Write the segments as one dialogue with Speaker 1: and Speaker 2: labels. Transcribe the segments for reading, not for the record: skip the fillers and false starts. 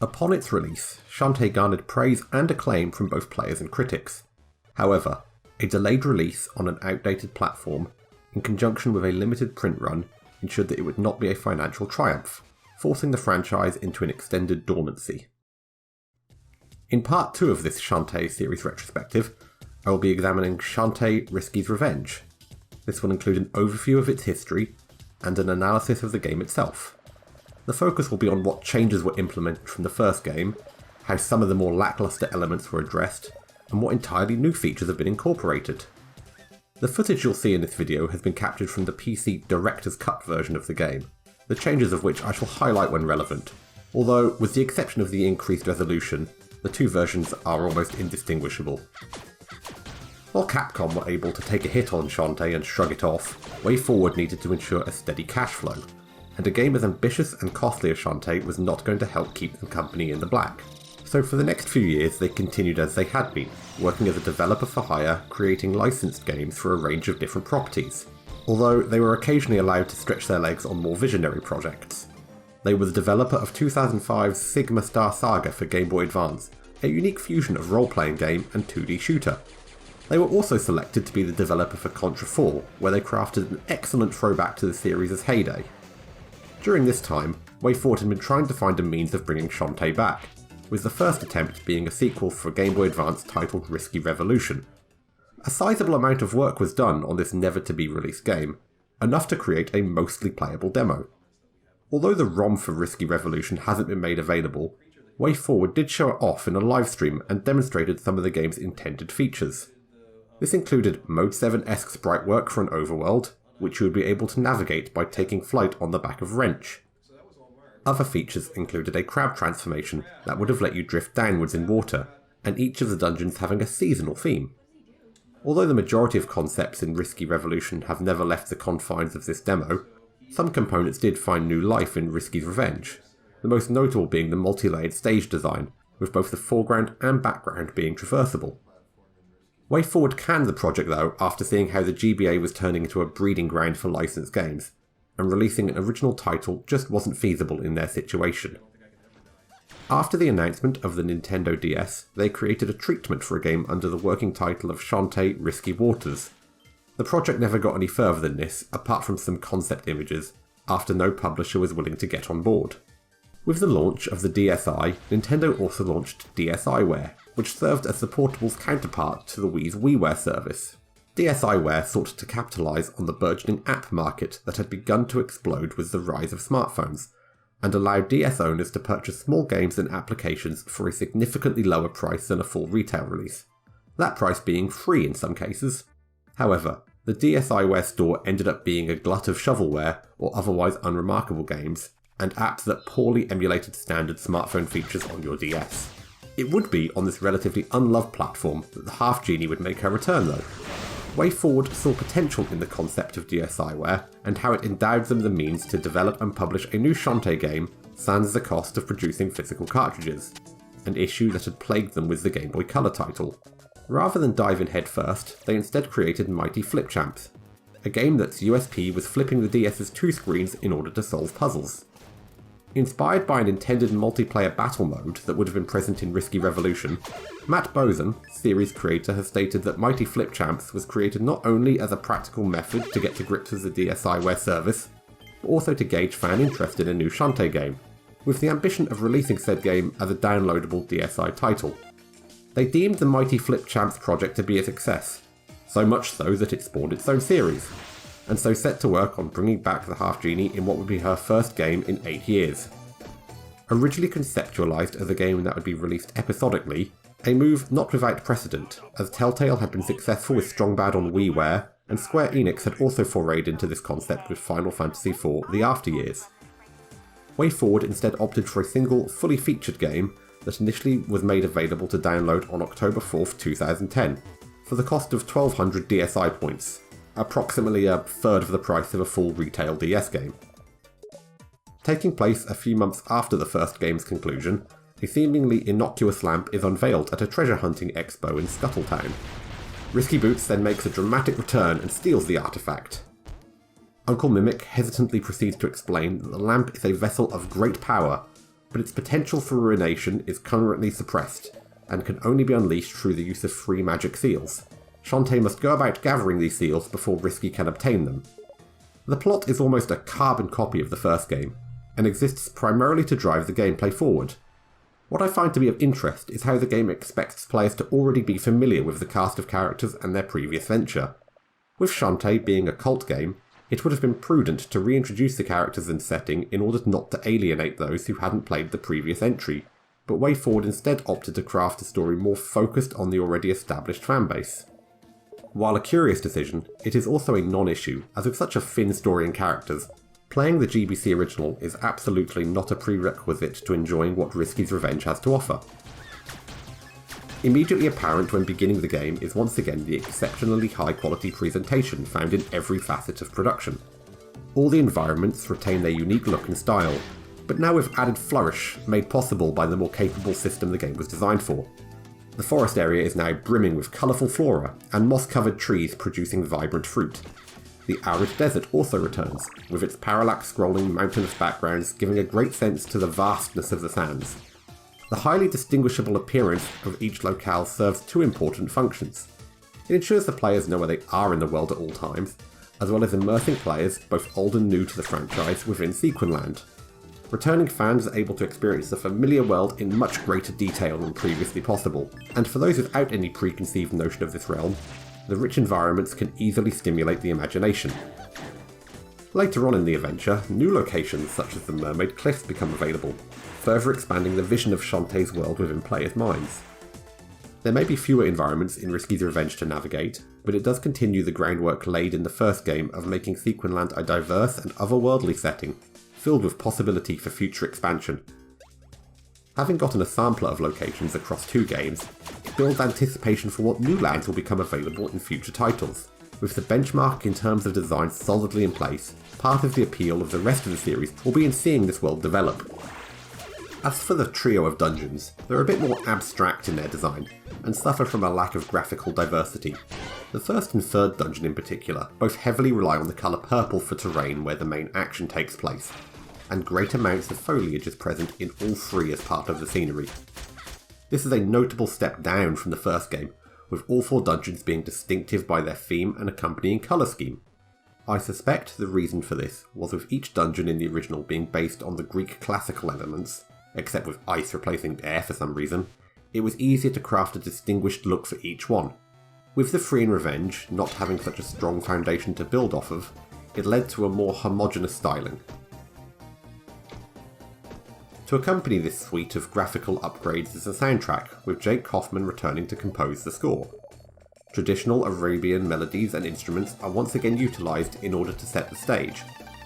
Speaker 1: Upon its release, Shantae garnered praise and acclaim from both players and critics. However, a delayed release on an outdated platform, in conjunction with a limited print run, ensured that it would not be a financial triumph, forcing the franchise into an extended dormancy. In part 2 of this Shantae series retrospective, I will be examining Shantae Risky's Revenge. This will include an overview of its history and an analysis of the game itself. The focus will be on what changes were implemented from the first game, how some of the more lackluster elements were addressed, and what entirely new features have been incorporated. The footage you'll see in this video has been captured from the PC Director's Cut version of the game, the changes of which I shall highlight when relevant, although, with the exception of the increased resolution, the two versions are almost indistinguishable. While Capcom were able to take a hit on Shantae and shrug it off, WayForward needed to ensure a steady cash flow, and a game as ambitious and costly as Shantae was not going to help keep the company in the black. So for the next few years they continued as they had been, working as a developer for hire, creating licensed games for a range of different properties, although they were occasionally allowed to stretch their legs on more visionary projects. They were the developer of 2005's Sigma Star Saga for Game Boy Advance, a unique fusion of role-playing game and 2D shooter. They were also selected to be the developer for Contra 4, where they crafted an excellent throwback to the series' heyday. During this time, WayForward had been trying to find a means of bringing Shantae back, with the first attempt being a sequel for Game Boy Advance titled Risky Revolution. A sizable amount of work was done on this never-to-be-released game, enough to create a mostly playable demo. Although the ROM for Risky Revolution hasn't been made available, WayForward did show it off in a livestream and demonstrated some of the game's intended features. This included Mode 7-esque sprite work for an overworld, which you would be able to navigate by taking flight on the back of Wrench. Other features included a crab transformation that would have let you drift downwards in water, and each of the dungeons having a seasonal theme. Although the majority of concepts in Risky Revolution have never left the confines of this demo, some components did find new life in Risky's Revenge, the most notable being the multi-layered stage design, with both the foreground and background being traversable. WayForward canned the project though after seeing how the GBA was turning into a breeding ground for licensed games, and releasing an original title just wasn't feasible in their situation. After the announcement of the Nintendo DS, they created a treatment for a game under the working title of Shantae Risky Waters. The project never got any further than this, apart from some concept images, after no publisher was willing to get on board. With the launch of the DSi, Nintendo also launched DSiWare, which served as the portable's counterpart to the Wii's WiiWare service. DSiWare sought to capitalise on the burgeoning app market that had begun to explode with the rise of smartphones, and allowed DS owners to purchase small games and applications for a significantly lower price than a full retail release, that price being free in some cases. However, the DSiWare store ended up being a glut of shovelware or otherwise unremarkable games, and apps that poorly emulated standard smartphone features on your DS. It would be on this relatively unloved platform that the Half Genie would make her return though. WayForward saw potential in the concept of DSiWare and how it endowed them the means to develop and publish a new Shantae game sans the cost of producing physical cartridges, an issue that had plagued them with the Game Boy Color title. Rather than dive in headfirst, they instead created Mighty Flip Champs, a game that's USP was flipping the DS's two screens in order to solve puzzles. Inspired by an intended multiplayer battle mode that would have been present in Risky Revolution, Matt Bozen, series creator, has stated that Mighty Flip Champs was created not only as a practical method to get to grips with the DSiWare service, but also to gauge fan interest in a new Shantae game, with the ambition of releasing said game as a downloadable DSi title. They deemed the Mighty Flip Champs project to be a success, so much so that it spawned its own series, and so set to work on bringing back the Half Genie in what would be her first game in 8 years. Originally conceptualised as a game that would be released episodically, a move not without precedent, as Telltale had been successful with Strong Bad on WiiWare, and Square Enix had also forayed into this concept with Final Fantasy IV The After Years. WayForward instead opted for a single, fully featured game that initially was made available to download on October 4th, 2010, for the cost of 1200 DSi points, approximately a third of the price of a full retail DS game. Taking place a few months after the first game's conclusion, a seemingly innocuous lamp is unveiled at a treasure hunting expo in Scuttletown. Risky Boots then makes a dramatic return and steals the artifact. Uncle Mimic hesitantly proceeds to explain that the lamp is a vessel of great power, but its potential for ruination is currently suppressed, and can only be unleashed through the use of free magic seals. Shantae must go about gathering these seals before Risky can obtain them. The plot is almost a carbon copy of the first game, and exists primarily to drive the gameplay forward. What I find to be of interest is how the game expects players to already be familiar with the cast of characters and their previous venture. With Shantae being a cult game, it would have been prudent to reintroduce the characters and setting in order not to alienate those who hadn't played the previous entry, but WayForward instead opted to craft a story more focused on the already established fanbase. While a curious decision, it is also a non-issue, as with such a thin story and characters, playing the GBC original is absolutely not a prerequisite to enjoying what Risky's Revenge has to offer. Immediately apparent when beginning the game is once again the exceptionally high quality presentation found in every facet of production. All the environments retain their unique look and style, but now with added flourish made possible by the more capable system the game was designed for. The forest area is now brimming with colourful flora and moss-covered trees producing vibrant fruit. The arid desert also returns, with its parallax scrolling mountainous backgrounds giving a great sense to the vastness of the sands. The highly distinguishable appearance of each locale serves two important functions. It ensures the players know where they are in the world at all times, as well as immersing players, both old and new to the franchise, within Sequinland. Returning fans are able to experience the familiar world in much greater detail than previously possible, and for those without any preconceived notion of this realm, the rich environments can easily stimulate the imagination. Later on in the adventure, new locations such as the Mermaid Cliffs become available, further expanding the vision of Shantae's world within players' minds. There may be fewer environments in Risky's Revenge to navigate, but it does continue the groundwork laid in the first game of making Sequinland a diverse and otherworldly setting, filled with possibility for future expansion. Having gotten a sampler of locations across two games, it builds anticipation for what new lands will become available in future titles. With the benchmark in terms of design solidly in place, part of the appeal of the rest of the series will be in seeing this world develop. As for the trio of dungeons, they're a bit more abstract in their design, and suffer from a lack of graphical diversity. The first and third dungeon in particular both heavily rely on the colour purple for terrain where the main action takes place, and great amounts of foliage is present in all three as part of the scenery. This is a notable step down from the first game, with all four dungeons being distinctive by their theme and accompanying colour scheme. I suspect the reason for this was with each dungeon in the original being based on the Greek classical elements, except with ice replacing air for some reason, it was easier to craft a distinguished look for each one. With the Free and Revenge not having such a strong foundation to build off of, it led to a more homogeneous styling. To accompany this suite of graphical upgrades is a soundtrack, with Jake Kaufman returning to compose the score. Traditional Arabian melodies and instruments are once again utilised in order to set the stage,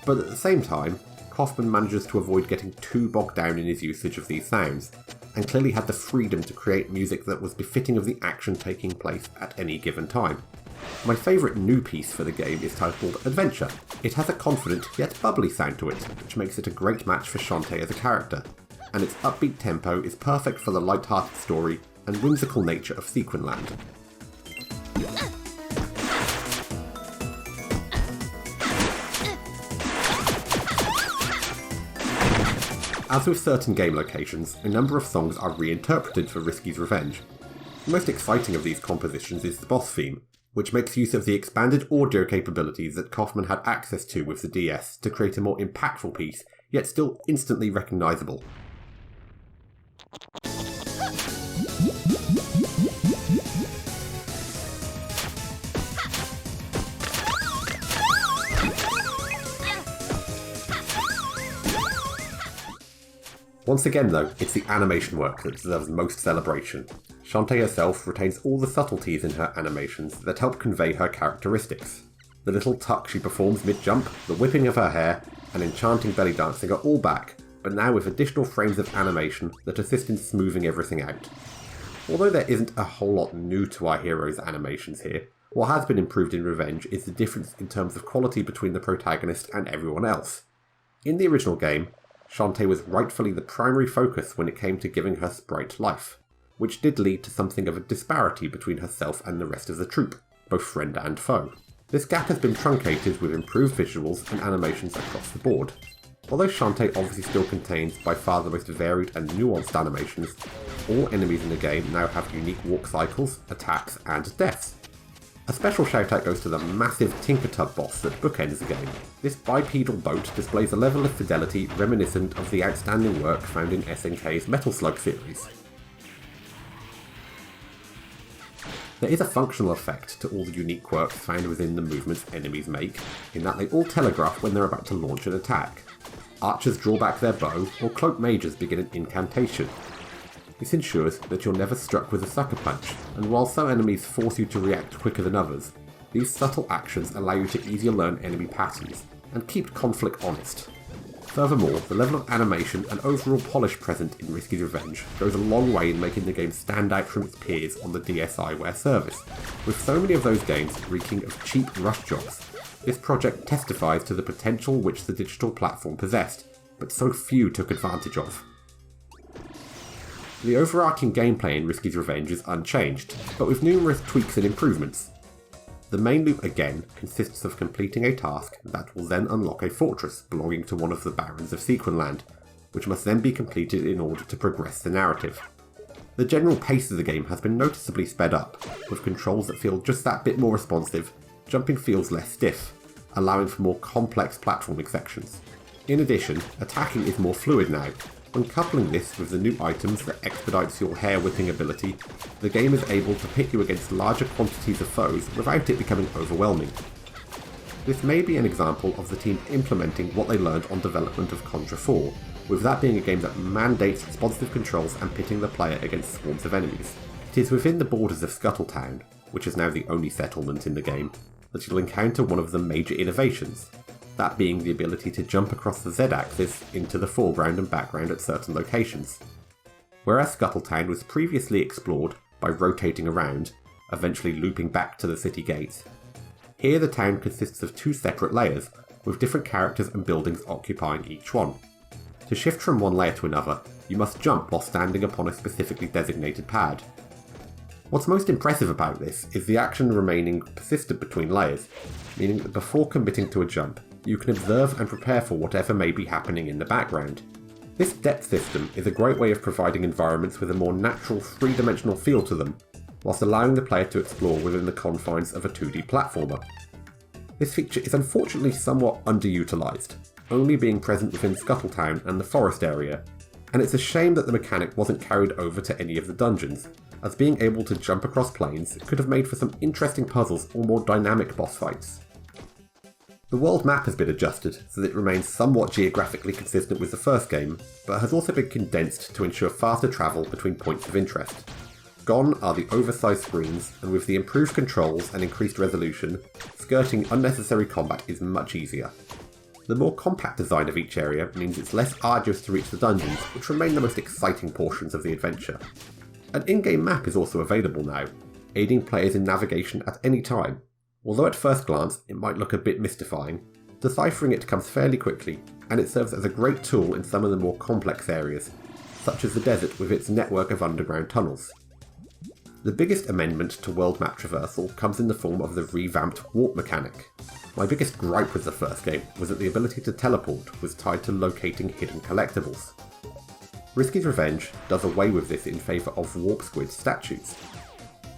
Speaker 1: but at the same time, Kaufman manages to avoid getting too bogged down in his usage of these sounds, and clearly had the freedom to create music that was befitting of the action taking place at any given time. My favourite new piece for the game is titled Adventure. It has a confident yet bubbly sound to it, which makes it a great match for Shantae as a character, and its upbeat tempo is perfect for the light-hearted story and whimsical nature of Sequinland. As with certain game locations, a number of songs are reinterpreted for Risky's Revenge. The most exciting of these compositions is the boss theme, which makes use of the expanded audio capabilities that Kaufman had access to with the DS to create a more impactful piece, yet still instantly recognisable. Once again though, it's the animation work that deserves most celebration. Shantae herself retains all the subtleties in her animations that help convey her characteristics. The little tuck she performs mid-jump, the whipping of her hair, and enchanting belly dancing are all back, but now with additional frames of animation that assist in smoothing everything out. Although there isn't a whole lot new to our hero's animations here, what has been improved in Revenge is the difference in terms of quality between the protagonist and everyone else. In the original game, Shantae was rightfully the primary focus when it came to giving her sprite life, which did lead to something of a disparity between herself and the rest of the troupe, both friend and foe. This gap has been truncated with improved visuals and animations across the board. Although Shantae obviously still contains by far the most varied and nuanced animations, all enemies in the game now have unique walk cycles, attacks, and deaths. A special shout out goes to the massive Tinkertub boss that bookends the game. This bipedal boat displays a level of fidelity reminiscent of the outstanding work found in SNK's Metal Slug series. There is a functional effect to all the unique quirks found within the movements enemies make, in that they all telegraph when they're about to launch an attack. Archers draw back their bow, or cloaked mages begin an incantation. This ensures that you're never struck with a sucker punch, and while some enemies force you to react quicker than others, these subtle actions allow you to easier learn enemy patterns, and keep conflict honest. Furthermore, the level of animation and overall polish present in Risky's Revenge goes a long way in making the game stand out from its peers on the DSiWare service, with so many of those games reeking of cheap rush jobs. This project testifies to the potential which the digital platform possessed, but so few took advantage of. The overarching gameplay in Risky's Revenge is unchanged, but with numerous tweaks and improvements. The main loop again consists of completing a task that will then unlock a fortress belonging to one of the barons of Sequinland, which must then be completed in order to progress the narrative. The general pace of the game has been noticeably sped up, with controls that feel just that bit more responsive, jumping feels less stiff, allowing for more complex platforming sections. In addition, attacking is more fluid now. When coupling this with the new items that expedites your hair whipping ability, the game is able to pit you against larger quantities of foes without it becoming overwhelming. This may be an example of the team implementing what they learned on development of Contra 4, with that being a game that mandates responsive controls and pitting the player against swarms of enemies. It is within the borders of Scuttletown, which is now the only settlement in the game, that you'll encounter one of the major innovations, that being the ability to jump across the Z-axis into the foreground and background at certain locations. Whereas Scuttletown was previously explored by rotating around, eventually looping back to the city gates, here the town consists of two separate layers, with different characters and buildings occupying each one. To shift from one layer to another, you must jump while standing upon a specifically designated pad. What's most impressive about this is the action remaining persistent between layers, meaning that before committing to a jump, you can observe and prepare for whatever may be happening in the background. This depth system is a great way of providing environments with a more natural, three-dimensional feel to them, whilst allowing the player to explore within the confines of a 2D platformer. This feature is unfortunately somewhat underutilised, only being present within Scuttletown and the forest area, and it's a shame that the mechanic wasn't carried over to any of the dungeons, as being able to jump across planes could have made for some interesting puzzles or more dynamic boss fights. The world map has been adjusted so that it remains somewhat geographically consistent with the first game, but has also been condensed to ensure faster travel between points of interest. Gone are the oversized screens, and with the improved controls and increased resolution, skirting unnecessary combat is much easier. The more compact design of each area means it's less arduous to reach the dungeons, which remain the most exciting portions of the adventure. An in-game map is also available now, aiding players in navigation at any time. Although at first glance it might look a bit mystifying, deciphering it comes fairly quickly, and it serves as a great tool in some of the more complex areas, such as the desert with its network of underground tunnels. The biggest amendment to world map traversal comes in the form of the revamped warp mechanic. My biggest gripe with the first game was that the ability to teleport was tied to locating hidden collectibles. Risky's Revenge does away with this in favour of warp squid statues.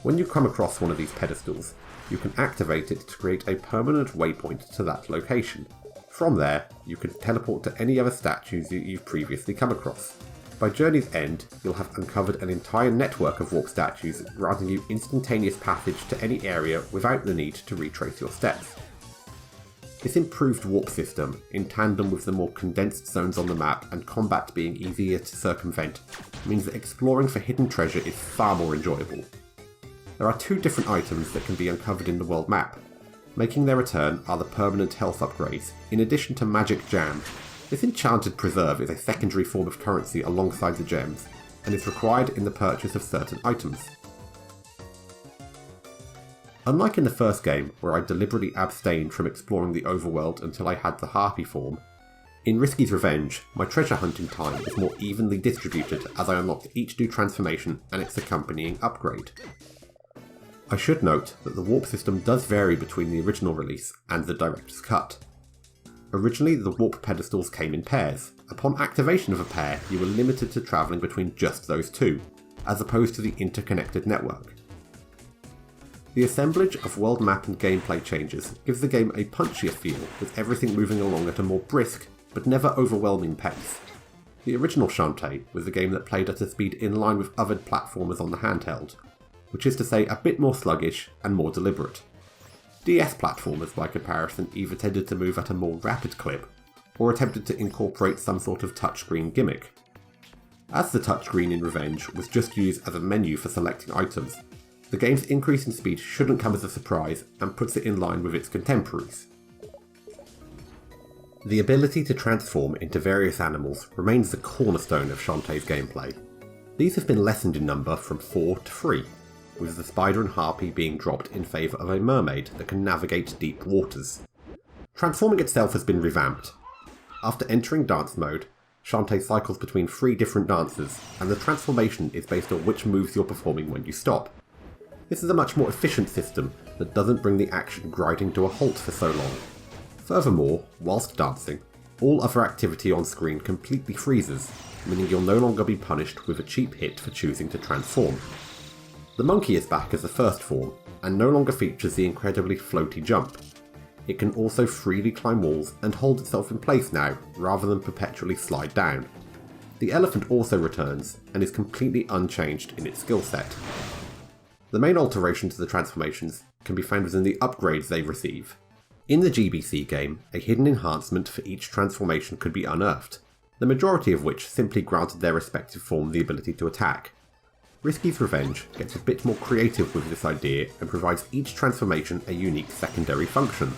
Speaker 1: When you come across one of these pedestals, you can activate it to create a permanent waypoint to that location. From there, you can teleport to any other statues you've previously come across. By journey's end, you'll have uncovered an entire network of warp statues, granting you instantaneous passage to any area without the need to retrace your steps. This improved warp system, in tandem with the more condensed zones on the map and combat being easier to circumvent, means that exploring for hidden treasure is far more enjoyable. There are two different items that can be uncovered in the world map. Making their return are the permanent health upgrades, in addition to magic jam. This enchanted preserve is a secondary form of currency alongside the gems, and is required in the purchase of certain items. Unlike in the first game, where I deliberately abstained from exploring the overworld until I had the harpy form, in Risky's Revenge, my treasure hunting time is more evenly distributed as I unlocked each new transformation and its accompanying upgrade. I should note that the warp system does vary between the original release and the director's cut. Originally, the warp pedestals came in pairs. Upon activation of a pair, you were limited to travelling between just those two, as opposed to the interconnected network. The assemblage of world map and gameplay changes gives the game a punchier feel, with everything moving along at a more brisk, but never overwhelming pace. The original Shantae was a game that played at a speed in line with other platformers on the handheld, which is to say a bit more sluggish and more deliberate. DS platformers, by comparison, either tended to move at a more rapid clip, or attempted to incorporate some sort of touchscreen gimmick. As the touchscreen in Revenge was just used as a menu for selecting items, the game's increase in speed shouldn't come as a surprise and puts it in line with its contemporaries. The ability to transform into various animals remains the cornerstone of Shantae's gameplay. These have been lessened in number from 4 to 3, with the spider and harpy being dropped in favour of a mermaid that can navigate deep waters. Transforming itself has been revamped. After entering dance mode, Shantae cycles between 3 different dances, and the transformation is based on which moves you're performing when you stop. This is a much more efficient system that doesn't bring the action grinding to a halt for so long. Furthermore, whilst dancing, all other activity on screen completely freezes, meaning you'll no longer be punished with a cheap hit for choosing to transform. The monkey is back as the first form, and no longer features the incredibly floaty jump. It can also freely climb walls and hold itself in place now, rather than perpetually slide down. The elephant also returns, and is completely unchanged in its skill set. The main alteration to the transformations can be found within the upgrades they receive. In the GBC game, a hidden enhancement for each transformation could be unearthed, the majority of which simply granted their respective form the ability to attack. Risky's Revenge gets a bit more creative with this idea and provides each transformation a unique secondary function.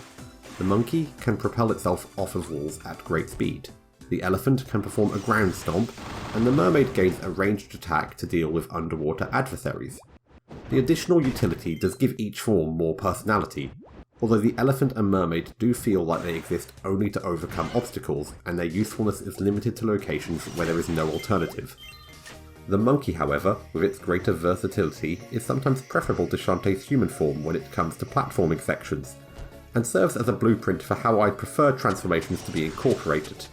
Speaker 1: The monkey can propel itself off of walls at great speed, the elephant can perform a ground stomp, and the mermaid gains a ranged attack to deal with underwater adversaries. The additional utility does give each form more personality, although the elephant and mermaid do feel like they exist only to overcome obstacles, and their usefulness is limited to locations where there is no alternative. The monkey, however, with its greater versatility, is sometimes preferable to Shantae's human form when it comes to platforming sections, and serves as a blueprint for how I'd prefer transformations to be incorporated.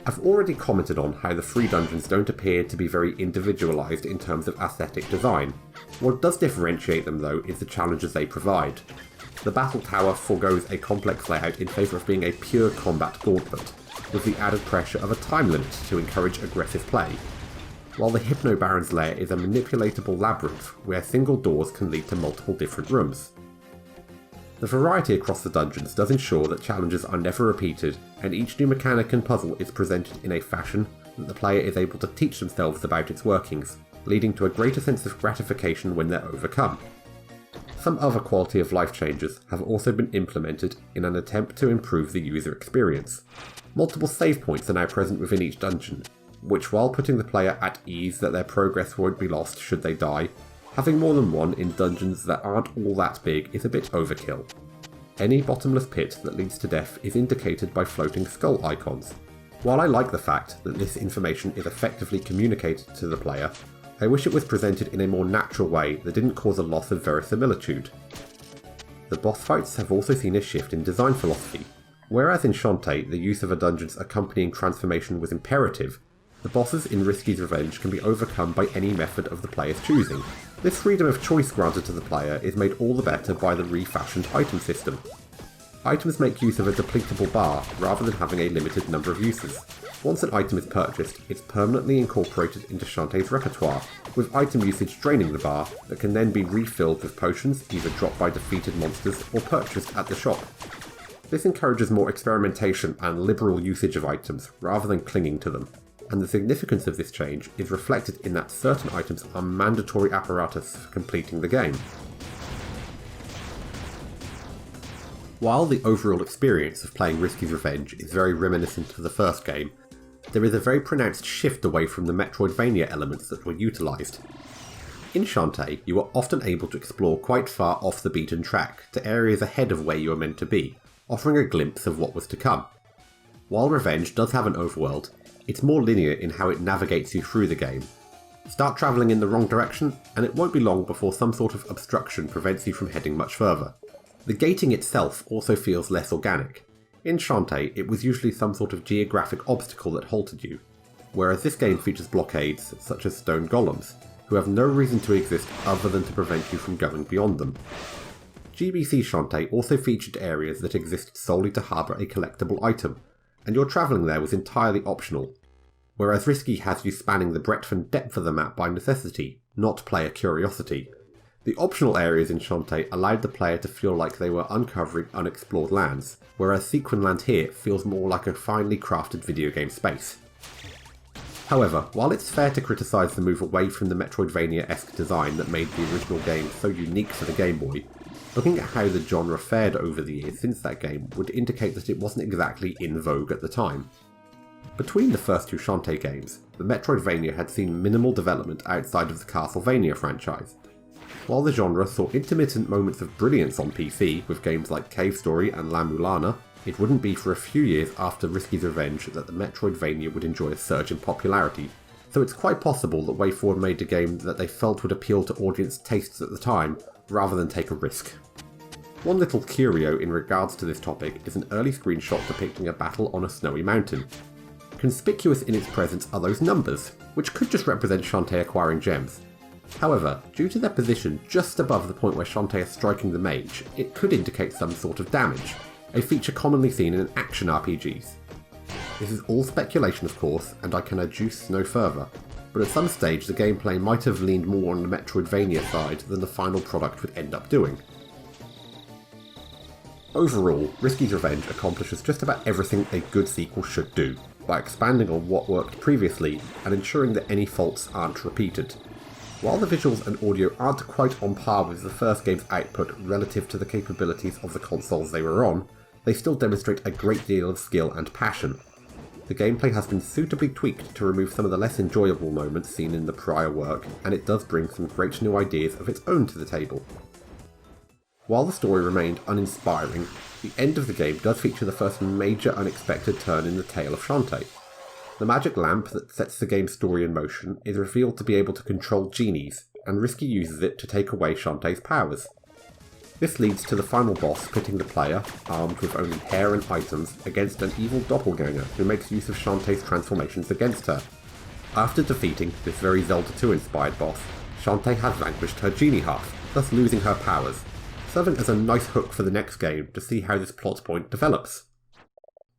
Speaker 1: I've already commented on how the 3 dungeons don't appear to be very individualised in terms of aesthetic design. What does differentiate them though is the challenges they provide. The Battle Tower forgoes a complex layout in favour of being a pure combat gauntlet, with the added pressure of a time limit to encourage aggressive play, while the Hypno Baron's lair is a manipulatable labyrinth where single doors can lead to multiple different rooms. The variety across the dungeons does ensure that challenges are never repeated, and each new mechanic and puzzle is presented in a fashion that the player is able to teach themselves about its workings, leading to a greater sense of gratification when they're overcome. Some other quality of life changes have also been implemented in an attempt to improve the user experience. Multiple save points are now present within each dungeon, which, while putting the player at ease that their progress won't be lost should they die, having more than one in dungeons that aren't all that big is a bit overkill. Any bottomless pit that leads to death is indicated by floating skull icons. While I like the fact that this information is effectively communicated to the player, I wish it was presented in a more natural way that didn't cause a loss of verisimilitude. The boss fights have also seen a shift in design philosophy. Whereas in Shantae the use of a dungeon's accompanying transformation was imperative, the bosses in Risky's Revenge can be overcome by any method of the player's choosing. This freedom of choice granted to the player is made all the better by the refashioned item system. Items make use of a depletable bar rather than having a limited number of uses. Once an item is purchased, it's permanently incorporated into Shantae's repertoire, with item usage draining the bar that can then be refilled with potions either dropped by defeated monsters or purchased at the shop. This encourages more experimentation and liberal usage of items rather than clinging to them, and the significance of this change is reflected in that certain items are mandatory apparatus for completing the game. While the overall experience of playing Risky's Revenge is very reminiscent of the first game, there is a very pronounced shift away from the Metroidvania elements that were utilised. In Shantae, you are often able to explore quite far off the beaten track to areas ahead of where you are meant to be, offering a glimpse of what was to come. While Revenge does have an overworld, it's more linear in how it navigates you through the game. Start travelling in the wrong direction, and it won't be long before some sort of obstruction prevents you from heading much further. The gating itself also feels less organic. In Shantae, it was usually some sort of geographic obstacle that halted you, whereas this game features blockades such as stone golems, who have no reason to exist other than to prevent you from going beyond them. GBC Shantae also featured areas that existed solely to harbour a collectible item, and your travelling there was entirely optional, whereas Risky has you spanning the breadth and depth of the map by necessity, not player curiosity. The optional areas in Shantae allowed the player to feel like they were uncovering unexplored lands, whereas Sequin Land here feels more like a finely crafted video game space. However, while it's fair to criticise the move away from the Metroidvania-esque design that made the original game so unique for the Game Boy, looking at how the genre fared over the years since that game would indicate that it wasn't exactly in vogue at the time. Between the first two Shantae games, the Metroidvania had seen minimal development outside of the Castlevania franchise. While the genre saw intermittent moments of brilliance on PC with games like Cave Story and La Mulana, it wouldn't be for a few years after Risky's Revenge that the Metroidvania would enjoy a surge in popularity, so it's quite possible that WayForward made a game that they felt would appeal to audience tastes at the time, rather than take a risk. One little curio in regards to this topic is an early screenshot depicting a battle on a snowy mountain. Conspicuous in its presence are those numbers, which could just represent Shantae acquiring gems. However, due to their position just above the point where Shantae is striking the mage, it could indicate some sort of damage, a feature commonly seen in action RPGs. This is all speculation of course, and I can adduce no further, but at some stage the gameplay might have leaned more on the Metroidvania side than the final product would end up doing. Overall, Risky's Revenge accomplishes just about everything a good sequel should do, by expanding on what worked previously and ensuring that any faults aren't repeated. While the visuals and audio aren't quite on par with the first game's output relative to the capabilities of the consoles they were on, they still demonstrate a great deal of skill and passion. The gameplay has been suitably tweaked to remove some of the less enjoyable moments seen in the prior work, and it does bring some great new ideas of its own to the table. While the story remained uninspiring, the end of the game does feature the first major unexpected turn in the tale of Shantae. The magic lamp that sets the game's story in motion is revealed to be able to control genies, and Risky uses it to take away Shantae's powers. This leads to the final boss pitting the player, armed with only hair and items, against an evil doppelganger who makes use of Shantae's transformations against her. After defeating this very Zelda 2 inspired boss, Shantae has vanquished her genie half, thus losing her powers, serving as a nice hook for the next game to see how this plot point develops.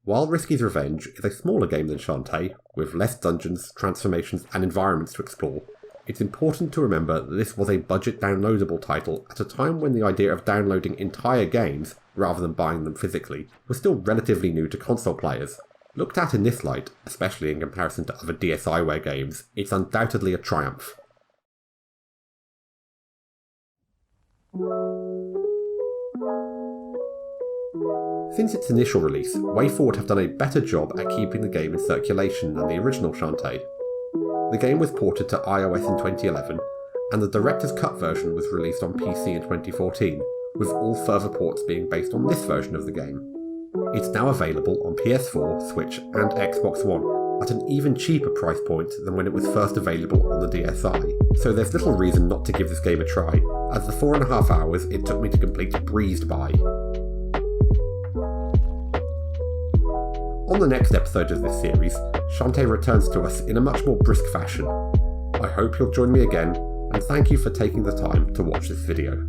Speaker 1: While Risky's Revenge is a smaller game than Shantae, with less dungeons, transformations and environments to explore, it's important to remember that this was a budget downloadable title at a time when the idea of downloading entire games, rather than buying them physically, was still relatively new to console players. Looked at in this light, especially in comparison to other DSiWare games, it's undoubtedly a triumph. Since its initial release, WayForward have done a better job at keeping the game in circulation than the original Shantae. The game was ported to iOS in 2011, and the Director's Cut version was released on PC in 2014, with all further ports being based on this version of the game. It's now available on PS4, Switch and Xbox One, at an even cheaper price point than when it was first available on the DSi, so there's little reason not to give this game a try, as the 4.5 hours it took me to complete breezed by. On the next episode of this series, Shantae returns to us in a much more brisk fashion. I hope you'll join me again, and thank you for taking the time to watch this video.